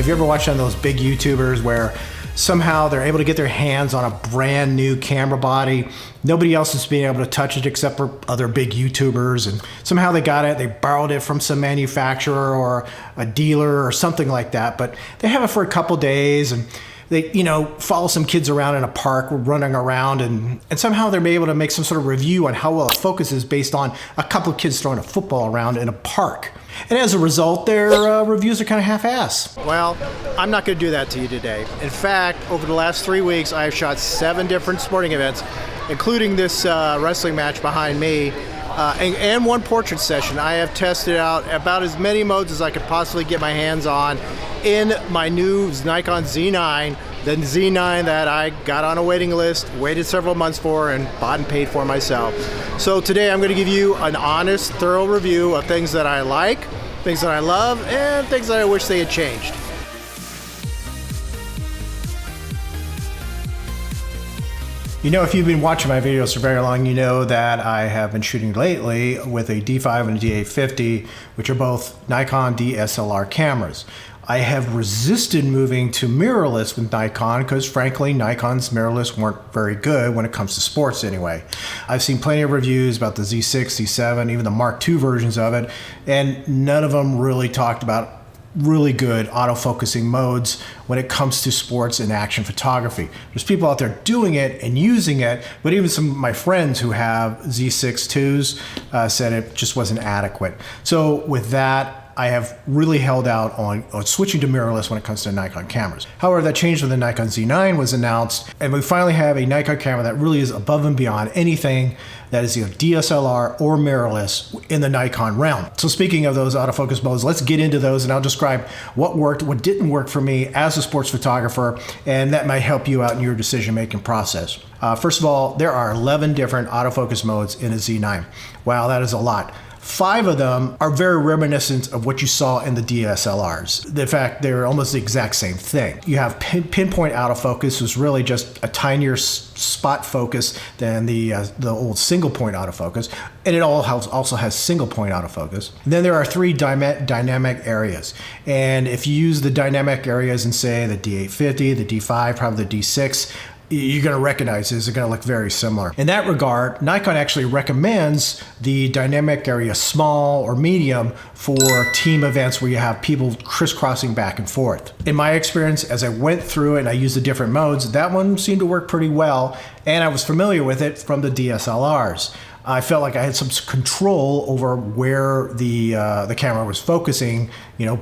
Have you ever watched on those big YouTubers where somehow they're able to get their hands on a brand new camera body? Nobody else is being able to touch it except for other big YouTubers, and somehow they got it, they borrowed it from some manufacturer or a dealer or something like that, but they have it for a couple days, and they, follow some kids around in a park running around, and somehow they're able to make some sort of review on how well it focuses based on a couple of kids throwing a football around in a park. And as a result, their reviews are kind of half-ass. Well, I'm not going to do that to you today. In fact, over the last 3 weeks, I've shot 7 different sporting events, including this wrestling match behind me, and 1 portrait session. I have tested out about as many modes as I could possibly get my hands on in my new Nikon Z9, the Z9 that I got on a waiting list, waited several months for, and bought and paid for myself. So today I'm going to give you an honest, thorough review of things that I like, things that I love, and things that I wish they had changed. If you've been watching my videos for very long, you know that I have been shooting lately with a D5 and a D850, which are both Nikon DSLR cameras. I have resisted moving to mirrorless with Nikon because, frankly, Nikon's mirrorless weren't very good when it comes to sports anyway. I've seen plenty of reviews about the Z6, Z7, even the Mark II versions of it, and none of them really talked about really good autofocusing modes when it comes to sports and action photography. There's people out there doing it and using it, but even some of my friends who have Z6 IIs said it just wasn't adequate. So with that, I have really held out on switching to mirrorless when it comes to Nikon cameras. However, that changed when the Nikon Z9 was announced, and we finally have a Nikon camera that really is above and beyond anything that is either DSLR or mirrorless in the Nikon realm. So speaking of those autofocus modes, let's get into those, and I'll describe what worked, what didn't work for me as a sports photographer, and that might help you out in your decision-making process. First of all, there are 11 different autofocus modes in a Z9. Wow, that is a lot. 5 of them are very reminiscent of what you saw in the DSLRs. In fact, they're almost the exact same thing. You have pinpoint autofocus, was really just a tinier spot focus than the old single point autofocus, and it also has single point autofocus. And then there are 3 dynamic areas, and if you use the dynamic areas in, say, the D850, the D5, probably the D6, you're going to recognize this. They're going to look very similar. In that regard, Nikon actually recommends the dynamic area small or medium for team events where you have people crisscrossing back and forth. In my experience, as I went through it and I used the different modes, that one seemed to work pretty well, and I was familiar with it from the DSLRs. I felt like I had some control over where the camera was focusing,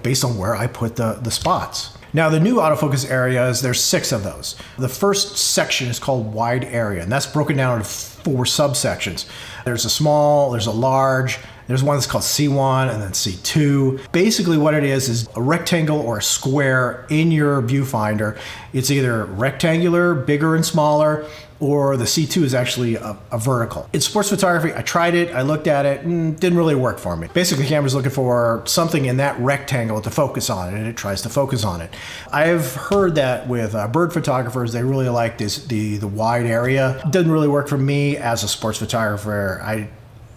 based on where I put the spots. Now, the new autofocus areas, there's 6 of those. The first section is called wide area, and that's broken down into 4 subsections. There's a small, there's a large, there's one that's called C1 and then C2. Basically what it is a rectangle or a square in your viewfinder. It's either rectangular, bigger and smaller, or the C2 is actually a vertical. In sports photography, I tried it, I looked at it, and didn't really work for me. Basically, the camera's looking for something in that rectangle to focus on, and it tries to focus on it. I've heard that with bird photographers, they really like the wide area. It doesn't really work for me as a sports photographer.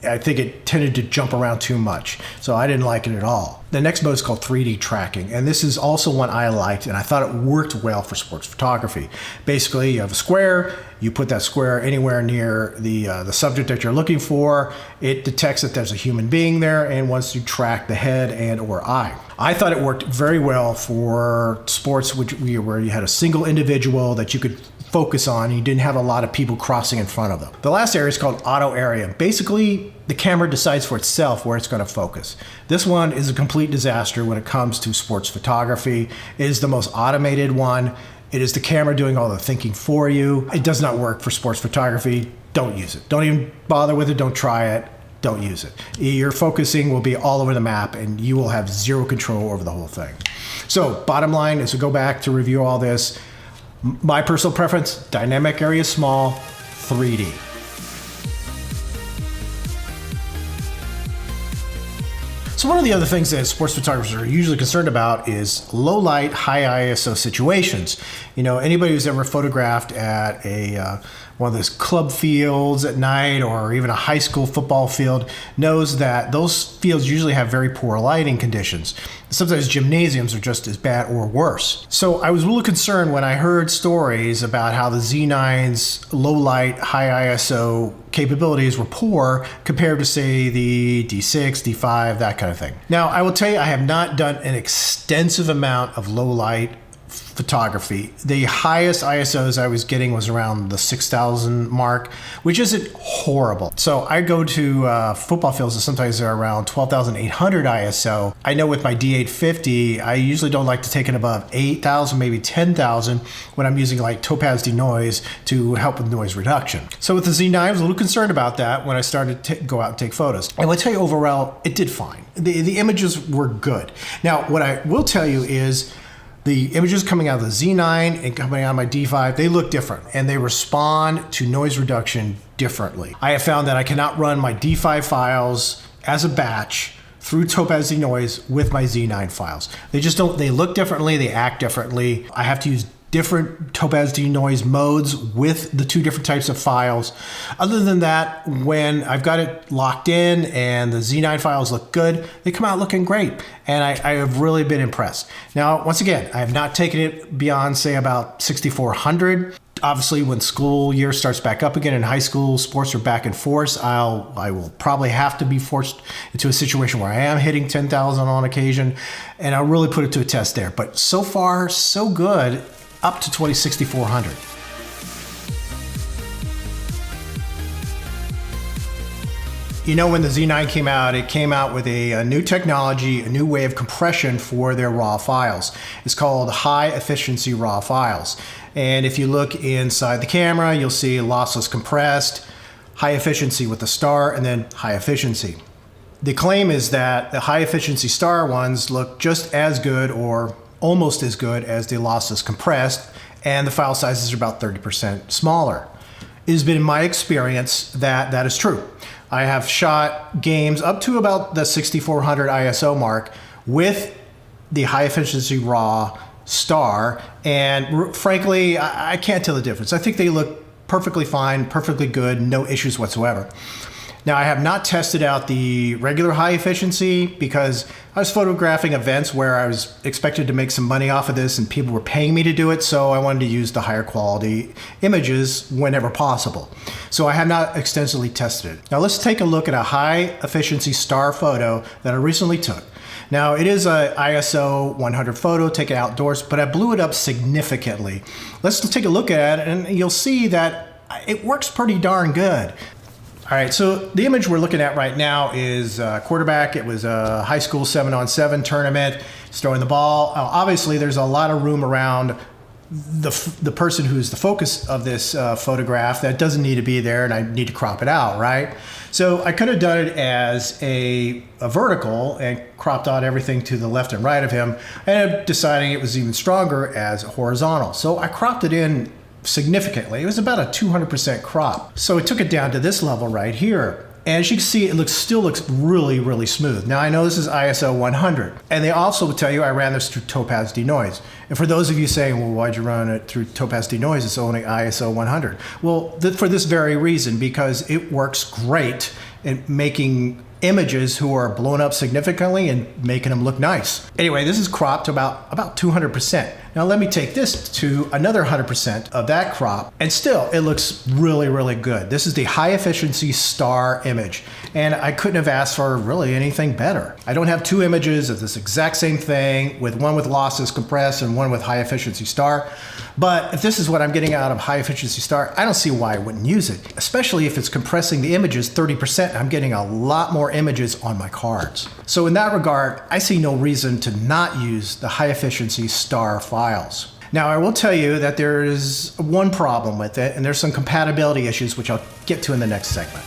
I think it tended to jump around too much, so I didn't like it at all. The next mode is called 3D tracking, and this is also one I liked, and I thought it worked well for sports photography. Basically, you have a square, you put that square anywhere near the subject that you're looking for, it detects that there's a human being there and wants to track the head and or eye. I thought it worked very well for sports where you had a single individual that you could focus on. You didn't have a lot of people crossing in front of them. The last area is called auto area. Basically, the camera decides for itself where it's going to focus. This one is a complete disaster when it comes to sports photography. It is the most automated one. It is the camera doing all the thinking for you. It does not work for sports photography. Don't use it. Don't even bother with it. Don't try it. Don't use it. Your focusing will be all over the map and you will have zero control over the whole thing. So bottom line is to go back to review all this. My personal preference, dynamic area small, 3D. So one of the other things that sports photographers are usually concerned about is low light, high ISO situations. Anybody who's ever photographed at one of those club fields at night or even a high school football field knows that those fields usually have very poor lighting conditions. Sometimes gymnasiums are just as bad or worse. So I was really concerned when I heard stories about how the Z9's low light, high ISO capabilities were poor compared to, say, the D6, D5, that kind of thing. Now, I will tell you, I have not done an extensive amount of low light photography. The highest ISOs I was getting was around the 6,000 mark, which isn't horrible. So I go to football fields that sometimes they're around 12,800 ISO. I know with my D850, I usually don't like to take it above 8,000, maybe 10,000 when I'm using like topaz denoise to help with noise reduction. So with the Z9, I was a little concerned about that when I started to go out and take photos. And I will tell you overall, it did fine. The images were good. Now, what I will tell you is the images coming out of the Z9 and coming out of my D5, they look different and they respond to noise reduction differently. I have found that I cannot run my D5 files as a batch through topaz denoise with my Z9 files. They just don't, they look differently, they act differently. I have to use different topaz denoise modes with the two different types of files. Other than that, when I've got it locked in and the Z9 files look good, they come out looking great. And I have really been impressed. Now, once again, I have not taken it beyond, say, about 6,400. Obviously, when school year starts back up again in high school, sports are back in force, I will probably have to be forced into a situation where I am hitting 10,000 on occasion, and I'll really put it to a test there. But so far, so good, up to 6,400. You know, when the Z9 came out, it came out with a new technology, a new way of compression for their RAW files. It's called high efficiency RAW files. And if you look inside the camera, you'll see lossless compressed, high efficiency with the star, and then high efficiency. The claim is that the high efficiency star ones look just as good or almost as good as the lossless compressed, and the file sizes are about 30% smaller. It has been my experience that that is true. I have shot games up to about the 6,400 ISO mark with the high efficiency RAW star, and frankly, I can't tell the difference. I think they look perfectly fine, perfectly good, no issues whatsoever. Now, I have not tested out the regular high efficiency because I was photographing events where I was expected to make some money off of this and people were paying me to do it, so I wanted to use the higher quality images whenever possible. So I have not extensively tested it. Now let's take a look at a high efficiency star photo that I recently took. Now it is a ISO 100 photo taken outdoors, but I blew it up significantly. Let's take a look at it and you'll see that it works pretty darn good. All right, so the image we're looking at right now is quarterback. It was a high school 7-on-7 tournament. He's throwing the ball. Obviously, there's a lot of room around the person who's the focus of this photograph that doesn't need to be there, and I need to crop it out, right? So I could have done it as a vertical and cropped out everything to the left and right of him, and ended up deciding it was even stronger as horizontal. So I cropped it in significantly. It was about a 200% crop. So it took it down to this level right here. And as you can see, it still looks really, really smooth. Now I know this is ISO 100. And they also will tell you I ran this through topaz denoise. And for those of you saying, well, why'd you run it through topaz denoise? It's only ISO 100. Well, for this very reason, because it works great in making images who are blown up significantly and making them look nice. Anyway, this is cropped to about 200%. Now let me take this to another 100% of that crop, and still it looks really, really good. This is the high efficiency star image, and I couldn't have asked for really anything better. I don't have two images of this exact same thing, with one with lossless compressed and one with high efficiency star. But if this is what I'm getting out of high efficiency star, I don't see why I wouldn't use it, especially if it's compressing the images 30%. I'm getting a lot more images on my cards. So in that regard, I see no reason to not use the high efficiency star files. Now I will tell you that there is one problem with it, and there's some compatibility issues which I'll get to in the next segment.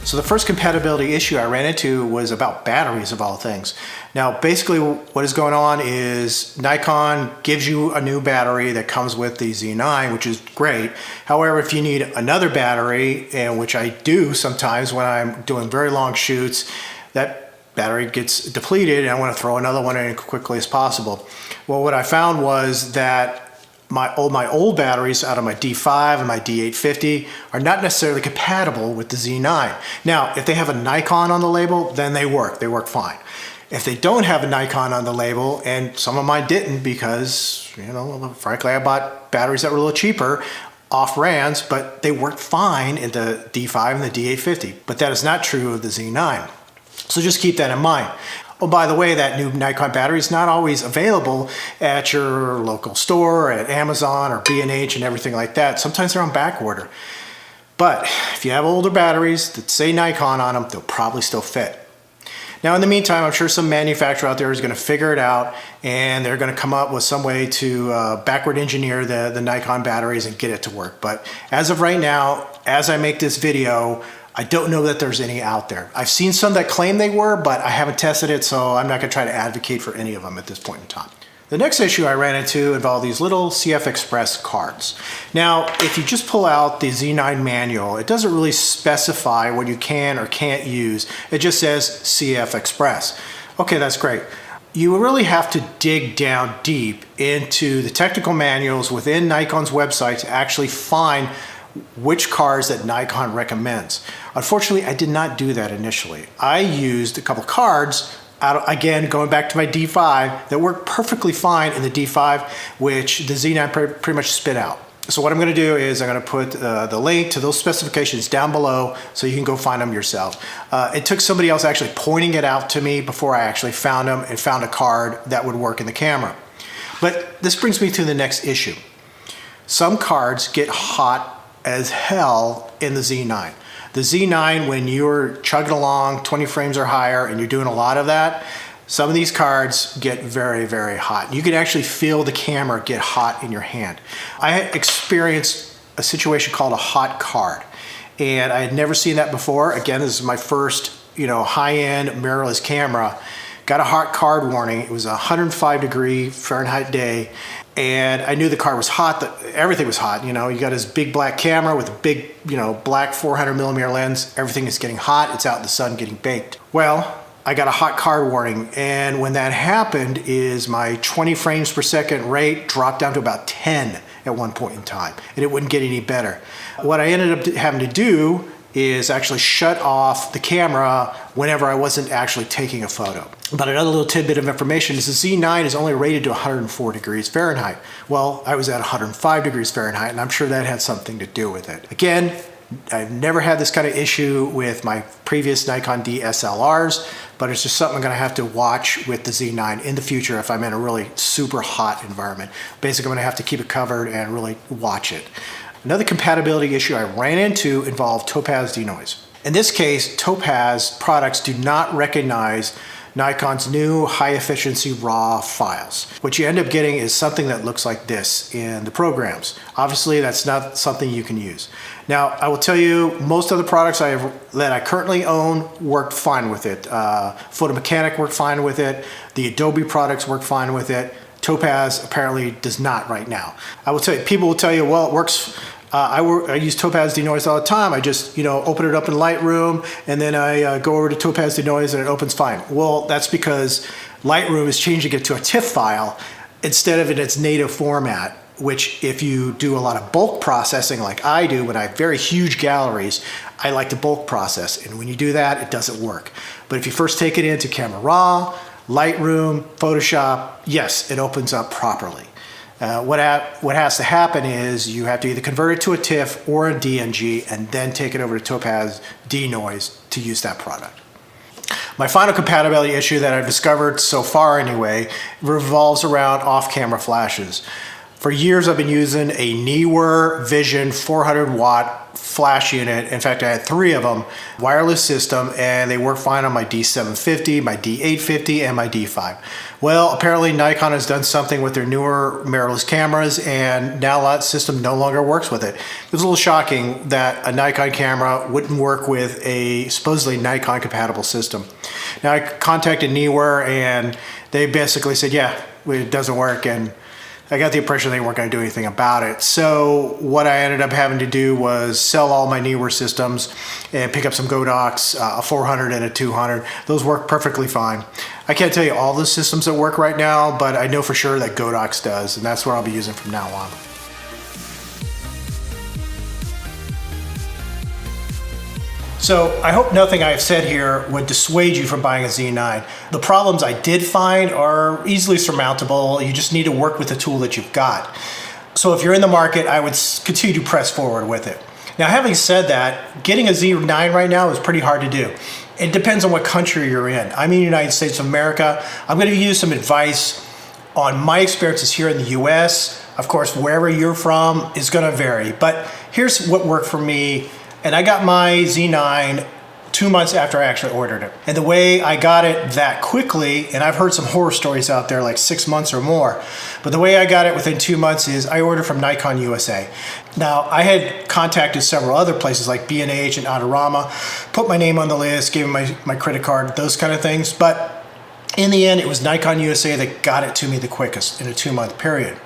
So the first compatibility issue I ran into was about batteries of all things. Now basically what is going on is Nikon gives you a new battery that comes with the Z9, which is great. However, if you need another battery, and which I do sometimes when I'm doing very long shoots, that battery gets depleted and I want to throw another one in as quickly as possible. Well, what I found was that my old batteries out of my D5 and my D850 are not necessarily compatible with the Z9. Now, if they have a Nikon on the label, then they work fine. If they don't have a Nikon on the label, and some of mine didn't because, frankly, I bought batteries that were a little cheaper off brands, but they worked fine in the D5 and the D850. But that is not true of the Z9. So just keep that in mind. Oh, by the way, that new Nikon battery is not always available at your local store, at Amazon or B&H and everything like that. Sometimes they're on back order. But if you have older batteries that say Nikon on them, they'll probably still fit. Now, in the meantime, I'm sure some manufacturer out there is going to figure it out and they're going to come up with some way to backward engineer the Nikon batteries and get it to work. But as of right now, as I make this video, I don't know that there's any out there. I've seen some that claim they were, but I haven't tested it, so I'm not going to try to advocate for any of them at this point in time. The next issue I ran into involved these little CF Express cards. Now, if you just pull out the Z9 manual, it doesn't really specify what you can or can't use. It just says CF Express. Okay, that's great. You really have to dig down deep into the technical manuals within Nikon's website to actually find which cards that Nikon recommends. Unfortunately, I did not do that initially. I used a couple cards, again, going back to my D5, that worked perfectly fine in the D5, which the Z9 pretty much spit out. So what I'm going to do is I'm going to put the link to those specifications down below so you can go find them yourself. It took somebody else actually pointing it out to me before I actually found them and found a card that would work in the camera. But this brings me to the next issue. Some cards get hot as hell in the Z9. The Z9, when you're chugging along 20 frames or higher and you're doing a lot of that, some of these cards get very, very hot. You can actually feel the camera get hot in your hand. I had experienced a situation called a hot card, and I had never seen that before. Again, this is my first, high-end mirrorless camera. Got a hot card warning. It was a 105-degree Fahrenheit day, and I knew the card was hot. Everything was hot. You got this big black camera with a big, black 400mm lens. Everything is getting hot. It's out in the sun getting baked. Well, I got a hot card warning, and when that happened is my 20 frames per second rate dropped down to about 10 at one point in time, and it wouldn't get any better. What I ended up having to do is actually shut off the camera whenever I wasn't actually taking a photo. But another little tidbit of information is the Z9 is only rated to 104 degrees Fahrenheit. Well, I was at 105 degrees Fahrenheit, and I'm sure that had something to do with it. Again, I've never had this kind of issue with my previous Nikon DSLRs, but it's just something I'm going to have to watch with the Z9 in the future if I'm in a really super hot environment. Basically, I'm going to have to keep it covered and really watch it. Another compatibility issue I ran into involved Topaz denoise. In this case, Topaz products do not recognize Nikon's new high-efficiency RAW files. What you end up getting is something that looks like this in the programs. Obviously, that's not something you can use. Now, I will tell you, most of the products that I currently own work fine with it. Photomechanic worked fine with it. The Adobe products work fine with it. Topaz apparently does not right now. I will tell you, people will tell you, well, it works. I use Topaz denoise all the time. I just, open it up in Lightroom, and then I go over to Topaz denoise and it opens fine. Well, that's because Lightroom is changing it to a TIFF file instead of in its native format, which if you do a lot of bulk processing like I do, when I have very huge galleries, I like to bulk process. And when you do that, it doesn't work. But if you first take it into Camera Raw, Lightroom, Photoshop, yes, it opens up properly. What has to happen is you have to either convert it to a TIFF or a DNG and then take it over to Topaz denoise to use that product. My final compatibility issue that I've discovered so far anyway revolves around off-camera flashes. For years I've been using a Neewer Vision 400 watt flash unit. In fact, I had 3 of them, wireless system, and they work fine on my D750, my D850, and my D5. Well, apparently Nikon has done something with their newer mirrorless cameras, and now that system no longer works with it. It was a little shocking that a Nikon camera wouldn't work with a supposedly Nikon compatible system. Now I contacted Neewer, and they basically said, yeah, it doesn't work, and I got the impression they weren't going to do anything about it. So what I ended up having to do was sell all my newer systems and pick up some Godox, a 400 and a 200. Those work perfectly fine. I can't tell you all the systems that work right now, but I know for sure that Godox does, and that's what I'll be using from now on. So I hope nothing I've said here would dissuade you from buying a Z9. The problems I did find are easily surmountable. You just need to work with the tool that you've got. So if you're in the market, I would continue to press forward with it. Now, having said that, getting a Z9 right now is pretty hard to do. It depends on what country you're in. I'm in the United States of America. I'm going to use some advice on my experiences here in the US. Of course, wherever you're from is going to vary, but here's what worked for me. And I got my Z9 2 months after I actually ordered it. And the way I got it that quickly, and I've heard some horror stories out there like 6 months or more, but the way I got it within 2 months is I ordered from Nikon USA. Now, I had contacted several other places like B&H and Autorama, put my name on the list, gave them my credit card, those kind of things. But in the end, it was Nikon USA that got it to me the quickest in a 2-month period.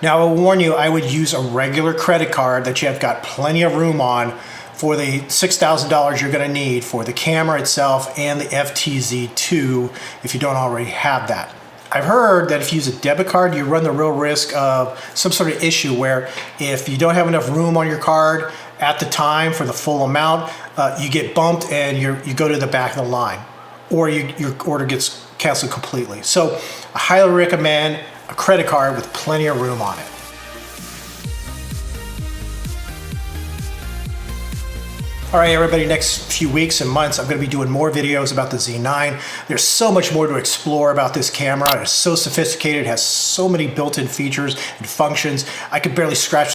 Now, I will warn you, I would use a regular credit card that you have got plenty of room on for the $6,000 you're going to need for the camera itself and the FTZ2 if you don't already have that. I've heard that if you use a debit card, you run the real risk of some sort of issue where if you don't have enough room on your card at the time for the full amount, you get bumped and you go to the back of the line, or your order gets canceled completely. So I highly recommend a credit card with plenty of room on it. All right, everybody, next few weeks and months, I'm going to be doing more videos about the Z9. There's so much more to explore about this camera. It's so sophisticated, it has so many built-in features and functions. I could barely scratch